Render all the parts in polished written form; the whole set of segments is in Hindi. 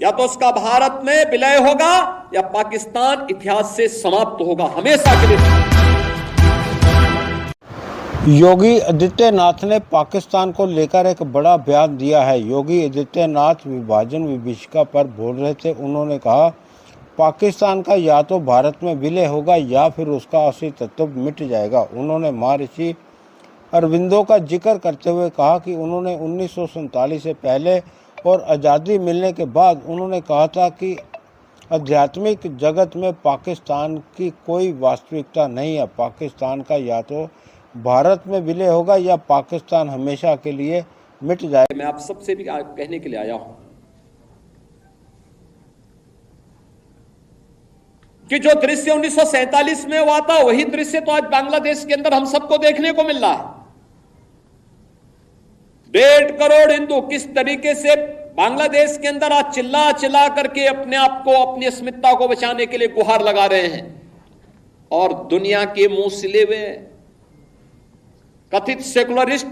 या तो उसका भारत में विलय होगा या पाकिस्तान इतिहास से समाप्त होगा, हमेशा के लिए। योगी आदित्यनाथ ने पाकिस्तान को लेकर एक बड़ा बयान दिया है। योगी आदित्यनाथ विभाजन विभीषिका पर बोल रहे थे। उन्होंने कहा, पाकिस्तान का या तो भारत में विलय होगा या फिर उसका अस्तित्व मिट जाएगा। उन्होंने महर्षि अरविंदो का जिक्र करते हुए कहा कि उन्होंने 1947 से पहले और आज़ादी मिलने के बाद उन्होंने कहा था कि आध्यात्मिक जगत में पाकिस्तान की कोई वास्तविकता नहीं है। पाकिस्तान का या तो भारत में विलय होगा या पाकिस्तान हमेशा के लिए मिट जाएगा। मैं आप सबसे भी कहने के लिए आया हूं कि जो दृश्य 1947 में हुआ था वही दृश्य तो आज बांग्लादेश के अंदर हम सबको देखने को मिल रहा है। 1.5 करोड़ हिंदू किस तरीके से बांग्लादेश के अंदर आज चिल्ला चिल्ला करके अपने आप को, अपनी अस्मिता को बचाने के लिए गुहार लगा रहे हैं, और दुनिया के मुंह सिले हुए कथित सेकुलरिस्ट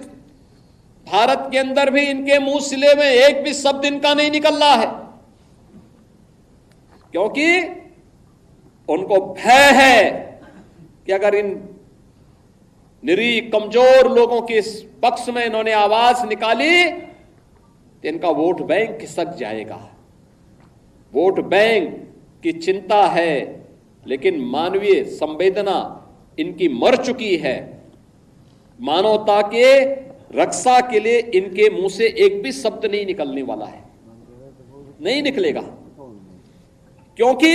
भारत के अंदर भी इनके मुंह सिले हुए एक भी शब्द इनका नहीं निकल रहा है, क्योंकि उनको भय है कि अगर इन निरीह कमजोर लोगों के इस पक्ष में इन्होंने आवाज निकाली तो इनका वोट बैंक खिसक जाएगा। वोट बैंक की चिंता है, लेकिन मानवीय संवेदना इनकी मर चुकी है। मानवता के रक्षा के लिए इनके मुंह से एक भी शब्द नहीं निकलने वाला है, नहीं निकलेगा, क्योंकि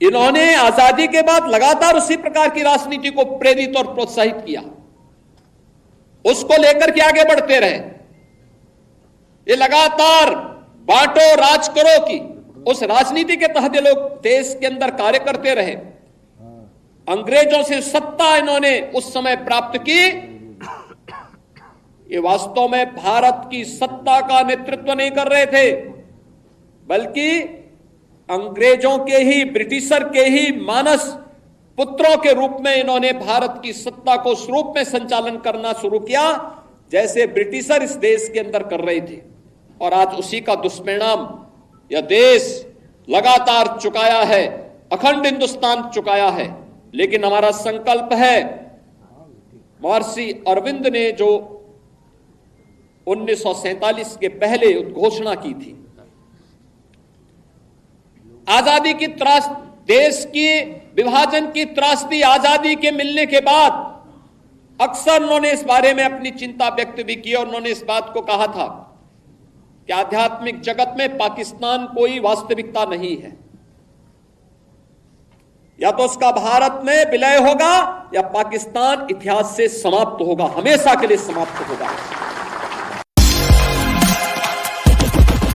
इन्होंने आजादी के बाद लगातार उसी प्रकार की राजनीति को प्रेरित और प्रोत्साहित किया, उसको लेकर के आगे बढ़ते रहे। ये लगातार बांटो राज करो की उस राजनीति के तहत ये लोग देश के अंदर कार्य करते रहे। अंग्रेजों से सत्ता इन्होंने उस समय प्राप्त की। ये वास्तव में भारत की सत्ता का नेतृत्व नहीं कर रहे थे, बल्कि अंग्रेजों के ही, ब्रिटिशर के ही मानस पुत्रों के रूप में इन्होंने भारत की सत्ता को उस रूप में संचालन करना शुरू किया जैसे ब्रिटिशर इस देश के अंदर कर रहे थे। और आज उसी का दुष्परिणाम यह देश लगातार चुकाया है, अखंड हिंदुस्तान चुकाया है। लेकिन हमारा संकल्प है, महर्षि अरविंद ने जो 1947 के पहले उद्घोषणा की थी, आजादी की त्रास, देश की विभाजन की त्रासदी आजादी के मिलने के बाद अक्सर उन्होंने इस बारे में अपनी चिंता व्यक्त भी की, और उन्होंने इस बात को कहा था कि आध्यात्मिक जगत में पाकिस्तान कोई वास्तविकता नहीं है। या तो उसका भारत में विलय होगा या पाकिस्तान इतिहास से समाप्त होगा, हमेशा के लिए समाप्त होगा।